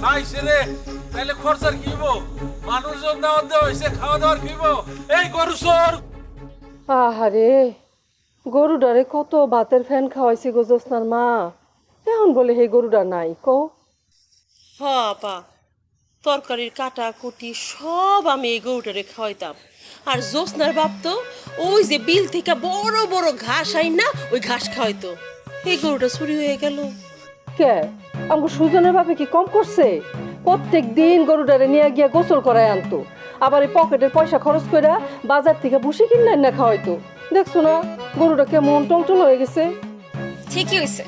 খাইছে রে তাহলে খরচার কি হইব? মানুষজন দাওয়াত দেওয়া হয়েছে, খাওয়া দাওয়ার কি হইব? এই গরু চোর! আহারে গরুডারে কত ভাতের ফ্যান খাওয়াইছি গো জ্যোৎস্নার মা, এখন বলে হে গরুডা নাই কো। হ আপা, তরকারির কাটা কুটি সব আমি এই গরুটারে খাওয়াইতাম। আর জ্যোৎস্নার বাপ তো ওই যে বিল থেকে বড় বড় ঘাস আইন না, ওই ঘাস খাওয়াইতো। এই গরুটা চুরি হয়ে গেল। কে আমগো সুজনের বাপে কি কম করছে? প্রত্যেক দিন গরুডারে নিয়ে গিয়া গোসল করায় আনতো, আবার এই পকেটের পয়সা খরচ কইরা বাজার থেকে ভুসি কিনে না খাওয়াইতো। দেখছো না গরুটা কেমন টলটল হয়ে গেছে। ঠিকই হইছে,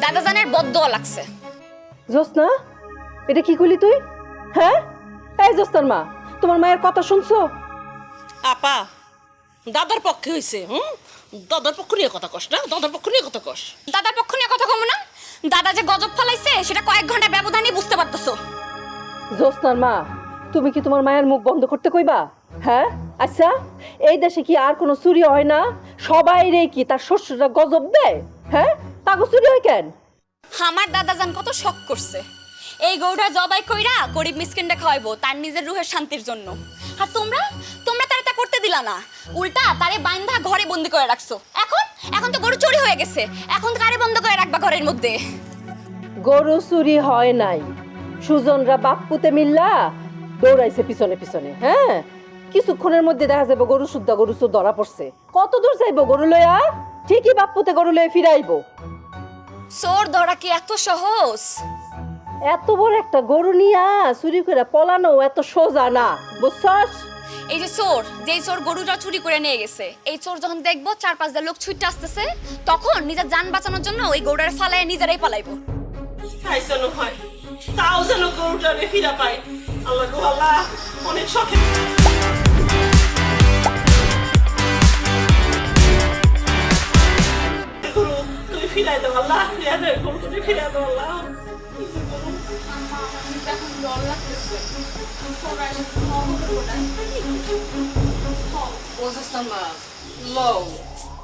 দাদাজানের বদদোয়া লাগছে। জ্যোৎস্না, এটা কি করলি তুই? হ্যাঁ এই জ্যোৎস্নার মা, তোমার মায়ের কথা শুনছো? আপা, দাদার পক্ষে হইছে। দাদার পক্ষ নিয়ে কথা কস না, দাদার পক্ষ নিয়ে কথা কস। দাদার পক্ষ নিয়ে কথা কম না। দাদা যে গজব ফলাইছে সেটা কয়েক ঘন্টার ব্যবধানে বুঝতে পারতেছো। জ্যোৎস্নার মা, তুমি কি তোমার মায়ের মুখ বন্ধ করতে কইবা? হ্যাঁ আচ্ছা, এই দেশে কি আর কোনো চুরি হয় না? সবাই রে কি তার শ্বশুররা গজব দেয়? হ্যাঁ তাগো চুরি হয় কেন? আমার দাদাজান কত শখ করছে এই গরুটা জবাই কইরা গরিব মিসকিনটা খাওয়াইবো তার নিজের রুহের শান্তির জন্য। আর তোমরা তোমরা তারে তা করতে দিলা না, উল্টা তারে বাইন্ধা ঘরে বন্দি করে রাখছো। এখন তো গরু চুরি হয়ে গেছে, এখন কারে বন্ধ করে রাখবা ঘরের মধ্যে? গরু চুরি হয় নাই, সুজনরা বাপ্পুতে মিল্লা দৌড়াইছে পিছনে পিছনে। হ্যাঁ কিছুক্ষণের মধ্যে দেখা যাবে গরু শুদ্ধা গরু চোর ধরা পড়ছে। কত দূর যাইবো গরু লইয়া? ঠিকই বাপ্পুতে গরু লইয়া ফিরাইবো। চোর ধরা কি এত সহজ? এত বড় একটা গরু নিয়া চুরি করে পলানো এত সোজা না, বুঝছস? এই যে চোর, যেই চোর গরুটা চুরি করে নিয়ে গেছে, এই চোর যখন দেখবো 4-5 লোক ছুটতে আসতেছে, তখন নিজের জান বাঁচানোর জন্য ওই গরুটারে ফালায় নিজেরাই পালাইবো। তাই যেন হয়, তাও যেন গরুটারে ফিরা পায়। আল্লাহ গো আল্লাহ, অনেক শখে। গরু তুমি ফিরাই দাও আল্লাহ, ফিরাই দাও গরু, তুমি ফিরাই দাও আল্লাহ।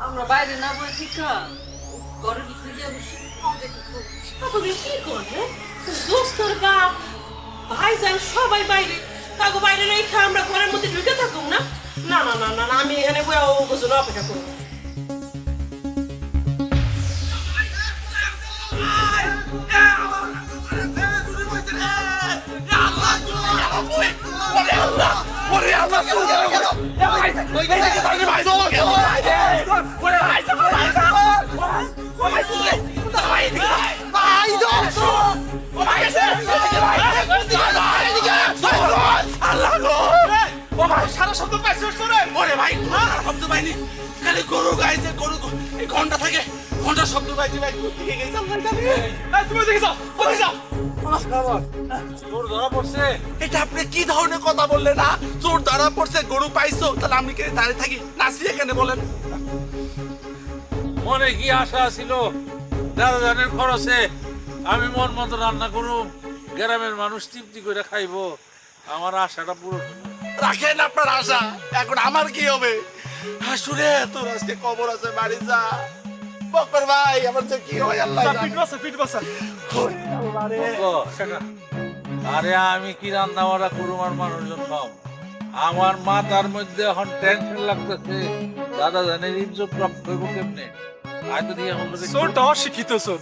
আমরা বাইরে না বলে ঠিক ঘরের ভিতরে গিয়ে তুমি কি করবে? দোস্তর বাপ ভাইজান সবাই বাইরে, তাগো বাইরে রেখে আমরা ঘরের মধ্যে ঢুকে থাকুম না? না না না না, আমি এখানে বয়ে ও গোজন্য অপেক্ষা করবো। সারা শব্দ পাইছিস তোরে? ওরে ভাই শব্দ পাইনি, খালি গরু গাইছে, গরু এই ঘন্টা থাকে, ঘন্টার শব্দ পাইছি ভাই। ঠিক আছে তুমি দেখে যাও, কোথায় যাও? চোর ধরা পড়ছে। এটা আপনি কি ধরনের কথা বললেন? না চোর ধরা পড়ছে, গরু পাইছো, তাহলে আমি কে দাঁড়িয়ে থাকি নাচি এখানে বলেন? মনে কি আশা ছিল দাদা জানের খরচে আমি মন মতো রান্না করুম, গ্রামের মানুষ তৃপ্তি করে খাইবো, আমার আশাটা পূরণ। রাখেন আপনার আশা, এখন আমার কি হবে? শুনে তোর আজকে খবর আছে, বাড়ি যা। বকর ভাই আমার যে কি হয় আল্লাহ আরে আমি কি রান্না বাড়া করুম আর মানুষজন কম? আমার মাথার মধ্যে এখন টেনশন লাগতেছে, দাদা জানের ইজ্জত রক্ষা করবো কেমনে? আয় তো দিয়ে এখন চোরটা অশিক্ষিত চোর,